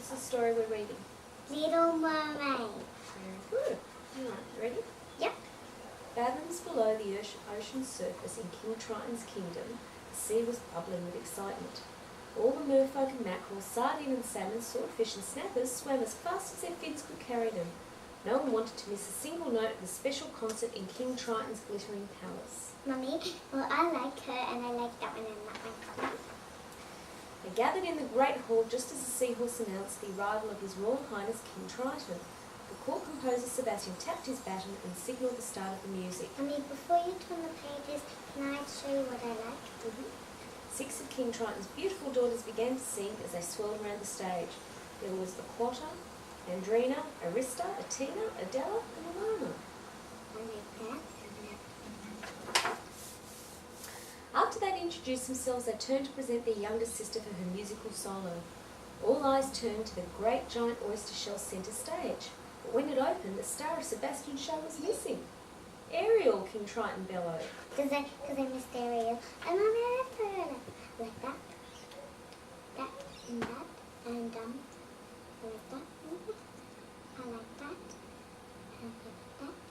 What's the story we're reading? Little Mermaid. Very good. Alright, ready? Yep. Fathoms below the ocean's surface in King Triton's kingdom, the sea was bubbling with excitement. All the merfolk and mackerel, sardine and salmon, swordfish and snappers swam as fast as their fins could carry them. No one wanted to miss a single note of the special concert in King Triton's glittering palace. Mummy, well, I like her and I like that one and that one. They gathered in the great hall just as the seahorse announced the arrival of His Royal Highness King Triton. The court composer Sebastian tapped his baton and signalled the start of the music. Mummy, before you turn the pages, can I show you what I like? Six of King Triton's beautiful daughters began to sing as they swirled around the stage. There was Aquata, Andrina, Arista, Atina, Adela, and Alana. I like that. After they'd introduced themselves, they turned to present their youngest sister for her musical solo. All eyes turned to the great giant oyster shell centre stage. But when it opened, the star of Sebastian's show was missing. Ariel, King Triton bellowed. Because I missed Ariel. And Mummy, I like that, and that, I like that, and that. I like that, I like that, I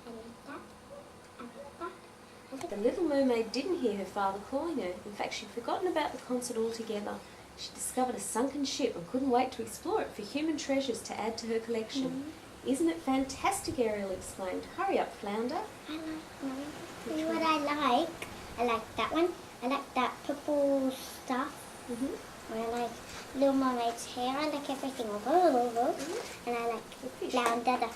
like that. The little mermaid didn't hear her father calling her. In fact, she'd forgotten about the concert altogether. She discovered a sunken ship and couldn't wait to explore it for human treasures to add to her collection. Isn't it fantastic, Ariel exclaimed. Hurry up, Flounder. I like Mummy. See what I like? I like that one. I like that purple stuff. I like Little Mermaid's hair. I like everything. And I like Flounder.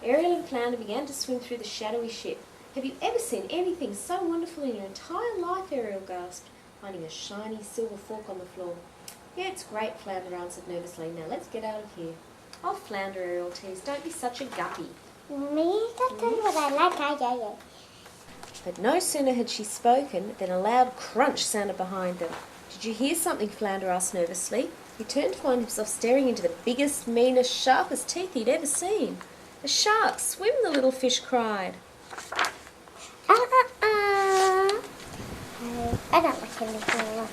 Ariel and Flounder began to swim through the shadowy ship. Have you ever seen anything so wonderful in your entire life? Ariel gasped, finding a shiny silver fork on the floor. Yeah, it's great, Flounder answered nervously. Now let's get out of here. Oh, Flounder, Ariel teased, don't be such a guppy. Me? That's what I like. Yeah. But no sooner had she spoken than a loud crunch sounded behind them. Did you hear something? Flounder asked nervously. He turned to find himself staring into the biggest, meanest, sharpest teeth he'd ever seen. A shark! Swim, the little fish cried. I don't like anything else.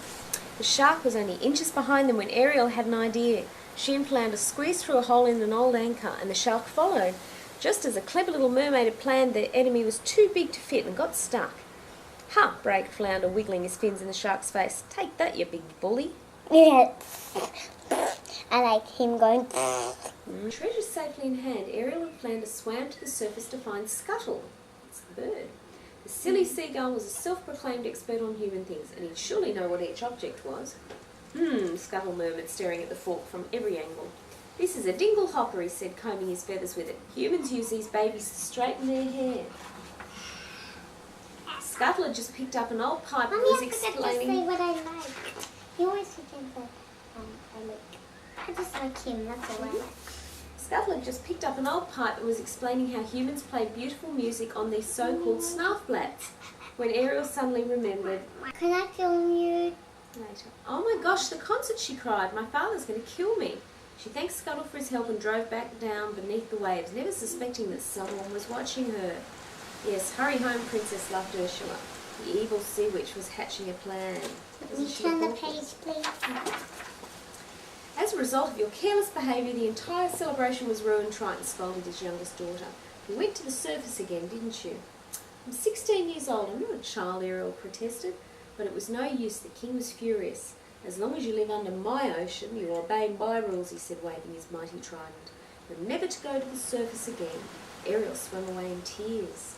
The shark was only inches behind them when Ariel had an idea. She and Flounder squeezed through a hole in an old anchor, and the shark followed. Just as a clever little mermaid had planned, the enemy was too big to fit and got stuck. Ha! Braked Flounder, wiggling his fins in the shark's face. Take that, you big bully. Yeah. I like him going. Treasure safely in hand, Ariel and Flounder swam to the surface to find Scuttle. It's the bird. The silly seagull was a self-proclaimed expert on human things, and he'd surely know what each object was. Scuttle murmured, staring at the fork from every angle. This is a dingle hopper, he said, combing his feathers with it. Humans use these babies to straighten their hair. Scuttle had just picked up an old pipe and was explaining... Say what I like. You always forget that I just like him, that's all I like. Scuttle had just picked up an old pipe and was explaining how humans play beautiful music on these so-called snarfblats, when Ariel suddenly remembered... Can I film you? Later. Oh my gosh, the concert, she cried. My father's going to kill me. She thanked Scuttle for his help and drove back down beneath the waves, never suspecting that someone was watching her. Yes, hurry home, Princess, laughed Ursula. The evil sea witch was hatching a plan. Turn the page, please. As a result of your careless behaviour, the entire celebration was ruined, Triton scolded his youngest daughter. You went to the surface again, didn't you? I'm 16 years old. I'm not a child, Ariel protested. But it was no use. The king was furious. As long as you live under my ocean, you obey my rules, he said, waving his mighty trident. You're never to go to the surface again. Ariel swam away in tears.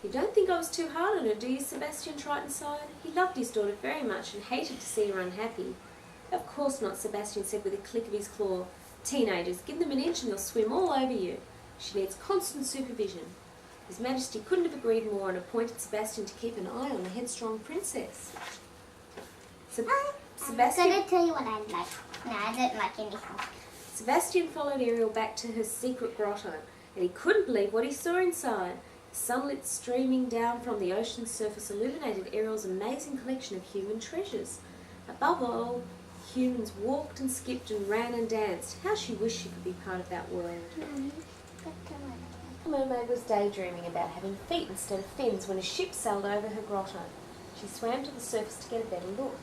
You don't think I was too hard on her, do you, Sebastian? Triton sighed. He loved his daughter very much and hated to see her unhappy. Of course not, Sebastian said with a click of his claw. Teenagers, give them an inch and they'll swim all over you. She needs constant supervision. His Majesty couldn't have agreed more and appointed Sebastian to keep an eye on the headstrong princess. Sebastian... I'm going to tell you what I like. No, I don't like anything. Sebastian followed Ariel back to her secret grotto, and he couldn't believe what he saw inside. The sunlight streaming down from the ocean's surface illuminated Ariel's amazing collection of human treasures. Above all, humans walked and skipped and ran and danced. How she wished she could be part of that world. The mermaid was daydreaming about having feet instead of fins when a ship sailed over her grotto. She swam to the surface to get a better look.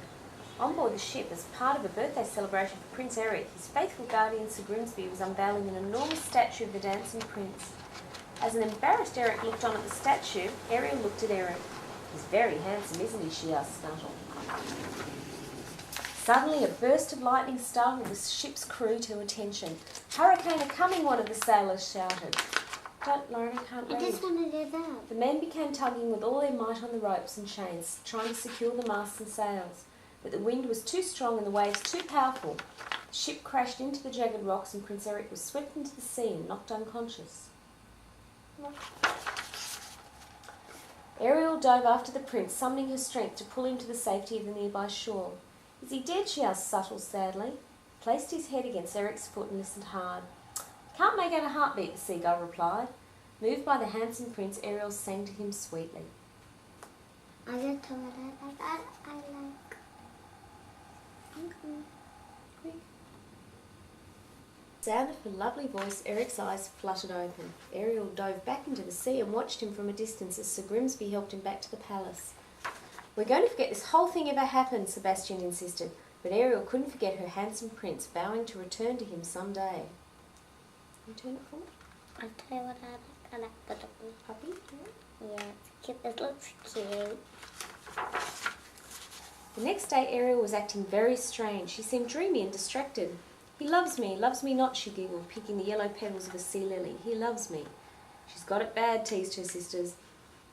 On board the ship, as part of a birthday celebration for Prince Eric, his faithful guardian Sir Grimsby was unveiling an enormous statue of the dancing prince. As an embarrassed Eric looked on at the statue, Ariel looked at Eric. "He's very handsome, isn't he?" she asked, startled. Suddenly, a burst of lightning startled the ship's crew to attention. "Hurricane a coming!" one of the sailors shouted. "Don't, Lauren, I can't read." I just want to do that. The men began tugging with all their might on the ropes and chains, trying to secure the masts and sails. But the wind was too strong and the waves too powerful. The ship crashed into the jagged rocks and Prince Eric was swept into the sea and knocked unconscious. Ariel dove after the prince, summoning her strength to pull him to the safety of the nearby shore. "Is he dead?" she asked Subtle sadly. He placed his head against Eric's foot and listened hard. "Can't make out a heartbeat," the seagull replied. Moved by the handsome prince, Ariel sang to him sweetly. I just told her that I like. Quick. Sound of her lovely voice, Eric's eyes fluttered open. Ariel dove back into the sea and watched him from a distance as Sir Grimsby helped him back to the palace. "We're going to forget this whole thing ever happened," Sebastian insisted, but Ariel couldn't forget her handsome prince, vowing to return to him some day. Can you turn it for me? I'll tell you what I like. I like the dog. Puppy? Yeah, it's cute. It looks cute. The next day Ariel was acting very strange. She seemed dreamy and distracted. He loves me not," she giggled, picking the yellow petals of a sea lily. "He loves me." "She's got it bad," teased her sisters.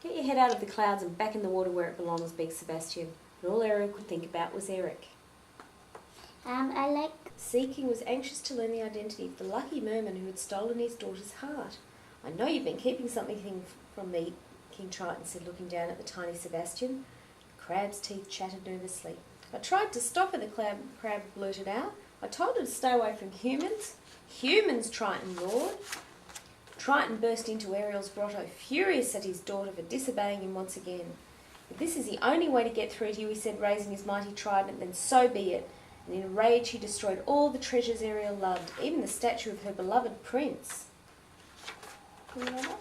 "Get your head out of the clouds and back in the water where it belongs," begged Sebastian. But all Ariel could think about was Eric. I like. Sea King was anxious to learn the identity of the lucky merman who had stolen his daughter's heart. "I know you've been keeping something from me," King Triton said, looking down at the tiny Sebastian. The crab's teeth chattered nervously. "I tried to stop her," the crab blurted out. "I told her to stay away from humans." "Humans!" Triton roared. Triton burst into Ariel's grotto, furious at his daughter for disobeying him once again. "If this is the only way to get through to you," he said, raising his mighty trident, "then so be it." And in a rage he destroyed all the treasures Ariel loved, even the statue of her beloved prince. Can you do that?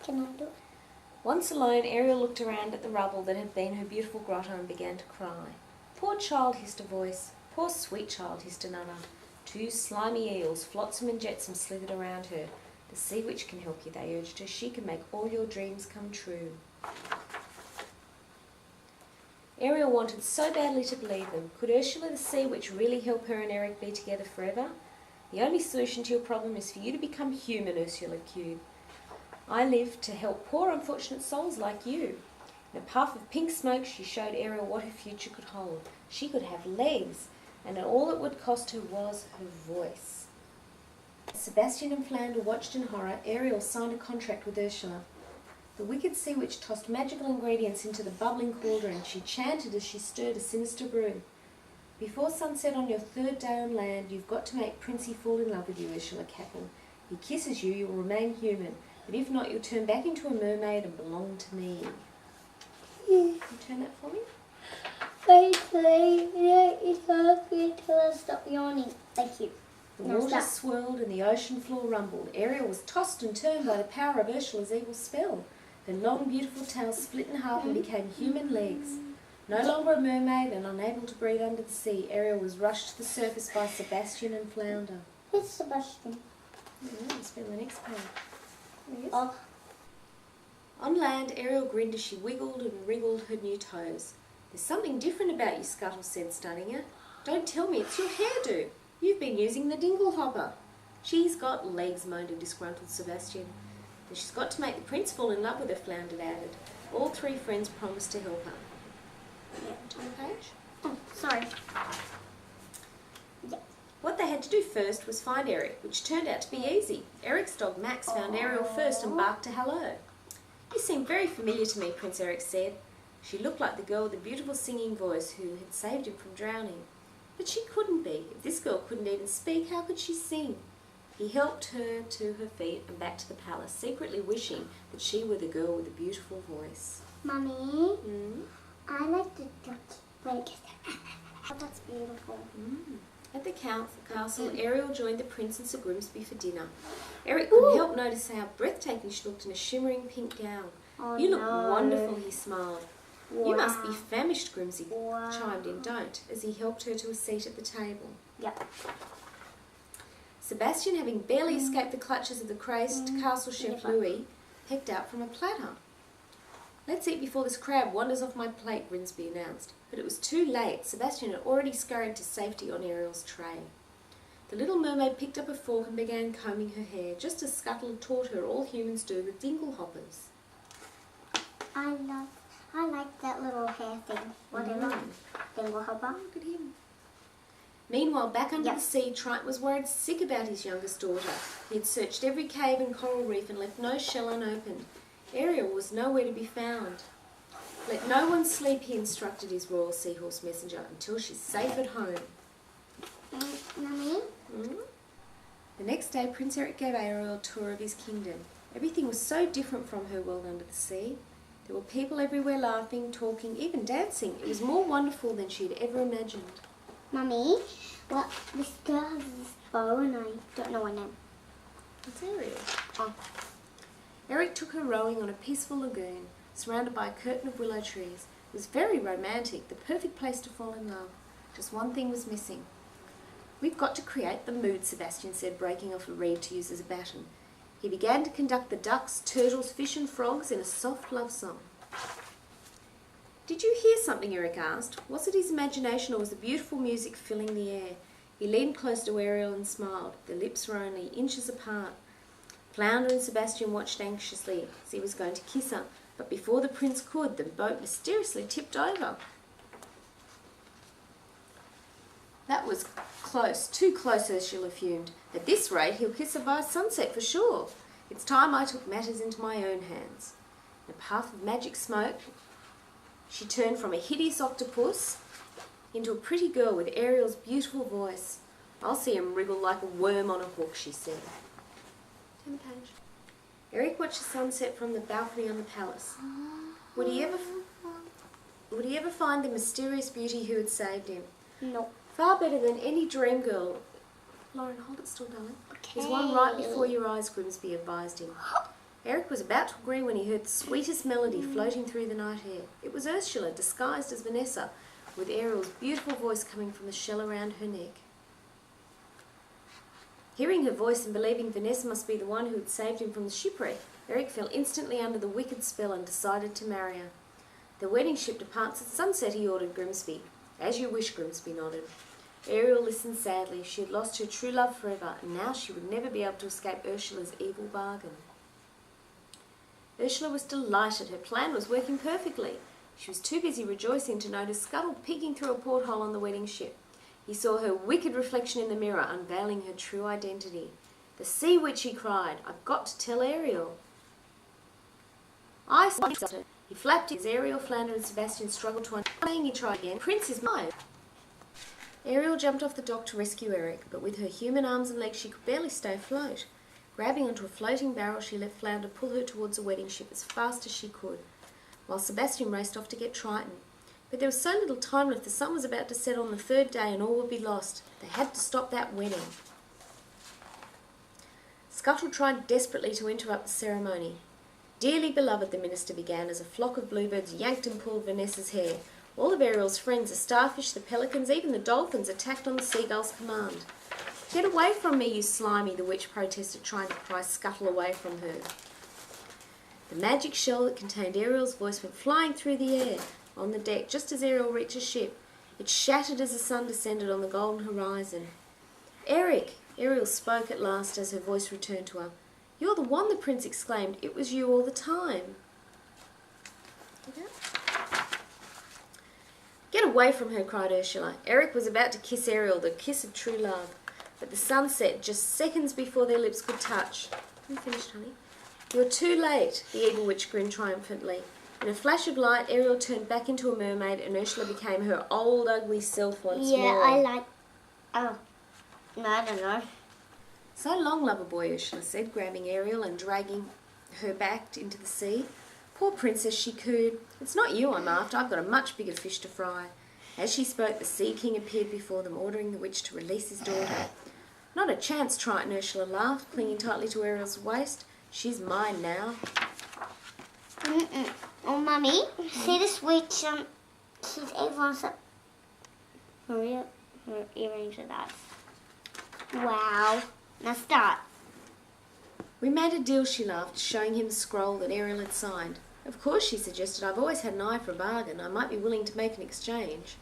Can I do it? Once alone, Ariel looked around at the rubble that had been her beautiful grotto and began to cry. "Poor child," hissed a voice. "Poor sweet child," hissed another. Two slimy eels, Flotsam and Jetsam, slithered around her. "The sea witch can help you," they urged her. "She can make all your dreams come true." Ariel wanted so badly to believe them. Could Ursula the sea witch really help her and Eric be together forever? "The only solution to your problem is for you to become human," Ursula cooed. "I live to help poor unfortunate souls like you." In a puff of pink smoke, she showed Ariel what her future could hold. She could have legs, and all it would cost her was her voice. As Sebastian and Flounder watched in horror, Ariel signed a contract with Ursula. The wicked sea witch tossed magical ingredients into the bubbling cauldron. She chanted as she stirred a sinister brew. "Before sunset on your third day on land, you've got to make Princey fall in love with you," Ursula cackled. "If he kisses you, you'll remain human, but if not, you'll turn back into a mermaid and belong to me." Can you turn that for me? Wait, it's hungry until I stop yawning. Thank you. The water swirled and the ocean floor rumbled. Ariel was tossed and turned by the power of Ursula's evil spell. Her long, beautiful tail split in half and became human legs. No longer a mermaid and unable to breathe under the sea, Ariel was rushed to the surface by Sebastian and Flounder. Who's Sebastian? Let's be on the next page. There he is. Oh. On land, Ariel grinned as she wiggled and wriggled her new toes. "There's something different about you," Scuttle said, studying her. "Don't tell me, it's your hairdo. You've been using the dingle hopper." "She's got legs," moaned a disgruntled Sebastian. "And she's got to make the prince fall in love with her," Flounder added. All three friends promised to help her. Turn the page. Oh, sorry. Yeah. What they had to do first was find Eric, which turned out to be easy. Eric's dog Max found Ariel first and barked a hello. "You seem very familiar to me," Prince Eric said. She looked like the girl with the beautiful singing voice who had saved him from drowning. But she couldn't be. If this girl couldn't even speak, how could she sing? He helped her to her feet and back to the palace, secretly wishing that she were the girl with the beautiful voice. Mummy, I like the ducky. Oh, that's beautiful. At the castle, Ariel joined the Prince and Sir Grimsby for dinner. Eric couldn't help notice how breathtaking she looked in a shimmering pink gown. Oh, "You look no. wonderful," he smiled. You must be famished, Grimsby Wow. chimed in, Don't, as he helped her to a seat at the table. Yep. Sebastian, having barely escaped the clutches of the crazed castle chef Never. Louis, pecked out from a platter. Let's eat before this crab wanders off my plate, Grimsby announced. But it was too late. Sebastian had already scurried to safety on Ariel's tray. The little mermaid picked up a fork and began combing her hair, just as Scuttle had taught her all humans do with dingle hoppers. I like that little hair thing. Whatever. Dingle hopper. Look at him. Meanwhile, back under Yep. the sea, Triton was worried sick about his youngest daughter. He had searched every cave and coral reef and left no shell unopened. Ariel was nowhere to be found. Let no one sleep, he instructed his royal seahorse messenger, until she's safe at home. Mummy? The next day, Prince Eric gave Ariel a tour of his kingdom. Everything was so different from her world under the sea. There were people everywhere laughing, talking, even dancing. It was more wonderful than she had ever imagined. Mummy? Well, this girl has this bow and I don't know her name. It's Ariel. Oh. Eric took her rowing on a peaceful lagoon, surrounded by a curtain of willow trees. It was very romantic, the perfect place to fall in love. Just one thing was missing. We've got to create the mood, Sebastian said, breaking off a reed to use as a baton. He began to conduct the ducks, turtles, fish and frogs in a soft love song. Did you hear something? Eric asked. Was it his imagination or was the beautiful music filling the air? He leaned close to Ariel and smiled. Their lips were only inches apart. Flounder and Sebastian watched anxiously as he was going to kiss her, but before the prince could, the boat mysteriously tipped over. That was close, too close, Ursula fumed. At this rate, he'll kiss her by sunset for sure. It's time I took matters into my own hands. In a puff of magic smoke, she turned from a hideous octopus into a pretty girl with Ariel's beautiful voice. I'll see him wriggle like a worm on a hook, she said. Turn the page. Eric watched the sunset from the balcony on the palace. Would he ever find the mysterious beauty who had saved him? No. Far better than any dream girl. Lauren, hold it still, darling. There's one right before your eyes, Grimsby advised him. Eric was about to agree when he heard the sweetest melody floating through the night air. It was Ursula, disguised as Vanessa, with Ariel's beautiful voice coming from the shell around her neck. Hearing her voice and believing Vanessa must be the one who had saved him from the shipwreck, Eric fell instantly under the wicked spell and decided to marry her. The wedding ship departs at sunset, he ordered Grimsby. As you wish, Grimsby nodded. Ariel listened sadly. She had lost her true love forever, and now she would never be able to escape Ursula's evil bargain. Ursula was delighted. Her plan was working perfectly. She was too busy rejoicing to notice Scuttle peeking through a porthole on the wedding ship. He saw her wicked reflection in the mirror, unveiling her true identity. The sea witch, he cried. I've got to tell Ariel. I saw it. He flapped as Ariel, Flounder and Sebastian struggled to untie. He tried again. Prince is mine. Ariel jumped off the dock to rescue Eric, but with her human arms and legs she could barely stay afloat. Grabbing onto a floating barrel, she let Flounder pull her towards the wedding ship as fast as she could, while Sebastian raced off to get Triton. But there was so little time left, the sun was about to set on the third day and all would be lost. They had to stop that wedding. Scuttle tried desperately to interrupt the ceremony. Dearly beloved, the minister began as a flock of bluebirds yanked and pulled Vanessa's hair. All of Ariel's friends, the starfish, the pelicans, even the dolphins, attacked on the seagull's command. Get away from me, you slimy, the witch protested, trying to pry Scuttle away from her. The magic shell that contained Ariel's voice went flying through the air on the deck just as Ariel reached the ship. It shattered as the sun descended on the golden horizon. Eric! Ariel spoke at last as her voice returned to her. You're the one, the prince exclaimed. It was you all the time. Get away from her, cried Ursula. Eric was about to kiss Ariel, the kiss of true love. But the sun set just seconds before their lips could touch. I'm finished, honey. You're too late, the evil witch grinned triumphantly. In a flash of light, Ariel turned back into a mermaid and Ursula became her old, ugly self once more. Yeah, I like... Oh. No, I don't know. So long, lover boy, Ursula said, grabbing Ariel and dragging her back into the sea. Poor princess, she cooed. It's not you I'm after. I've got a much bigger fish to fry. As she spoke, the Sea King appeared before them, ordering the witch to release his daughter. Not a chance, Triton, Ursula laughed, clinging tightly to Ariel's waist. She's mine now. Oh, Mummy, see the switch? Everyone's up. Her earrings are that. Wow. Now start. We made a deal, she laughed, showing him the scroll that Ariel had signed. Of course, she suggested, I've always had an eye for a bargain. I might be willing to make an exchange.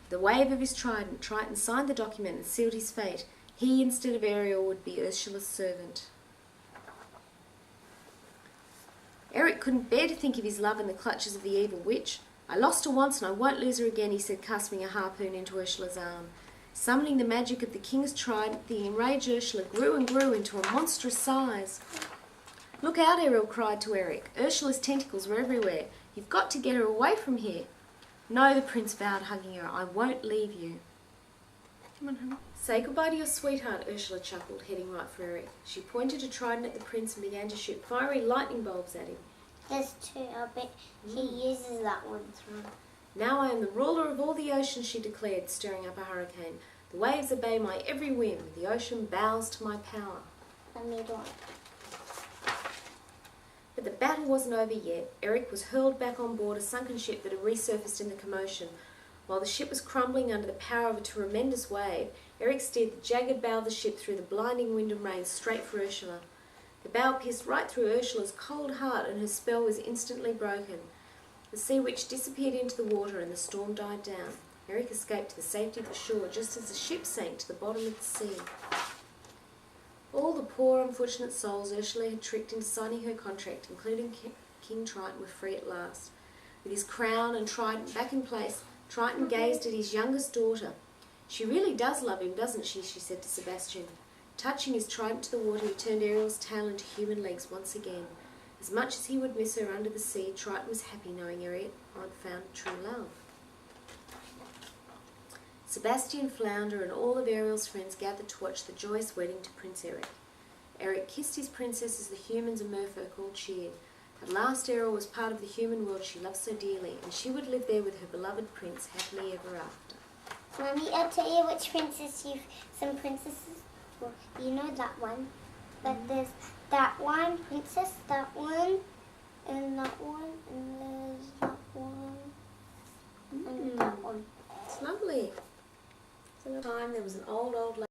With a wave of his trident, Triton signed the document and sealed his fate. He, instead of Ariel, would be Ursula's servant. Eric couldn't bear to think of his love in the clutches of the evil witch. I lost her once and I won't lose her again, he said, casting a harpoon into Ursula's arm. Summoning the magic of the king's trident, the enraged Ursula grew and grew into a monstrous size. Look out, Ariel cried to Eric. Ursula's tentacles were everywhere. You've got to get her away from here. No, the prince vowed, hugging her. I won't leave you. Come on, honey. Say goodbye to your sweetheart, Ursula chuckled, heading right for Eric. She pointed a trident at the prince and began to shoot fiery lightning bulbs at him. There's two. I bet he uses that one through. Now I am the ruler of all the ocean, she declared, stirring up a hurricane. The waves obey my every whim. The ocean bows to my power. Let me do it. But the battle wasn't over yet. Eric was hurled back on board a sunken ship that had resurfaced in the commotion. While the ship was crumbling under the power of a tremendous wave, Eric steered the jagged bow of the ship through the blinding wind and rain straight for Ursula. The bow pierced right through Ursula's cold heart and her spell was instantly broken. The sea witch disappeared into the water and the storm died down. Eric escaped to the safety of the shore just as the ship sank to the bottom of the sea. All the poor, unfortunate souls Ursula had tricked into signing her contract, including King Triton, were free at last. With his crown and trident back in place, Triton gazed at his youngest daughter. She really does love him, doesn't she? She said to Sebastian. Touching his trident to the water, he turned Ariel's tail into human legs once again. As much as he would miss her under the sea, Triton was happy knowing Ariel had found true love. Sebastian, Flounder, and all of Ariel's friends gathered to watch the joyous wedding to Prince Eric. Eric kissed his princess as the humans and merfolk all cheered. At last Ariel was part of the human world she loved so dearly, and she would live there with her beloved prince happily ever after. Mummy, I'll tell you which princess some princesses, well, you know that one, but there's that one, princess, that one, and there's that one, and that one. It's lovely. So, time there was an old lady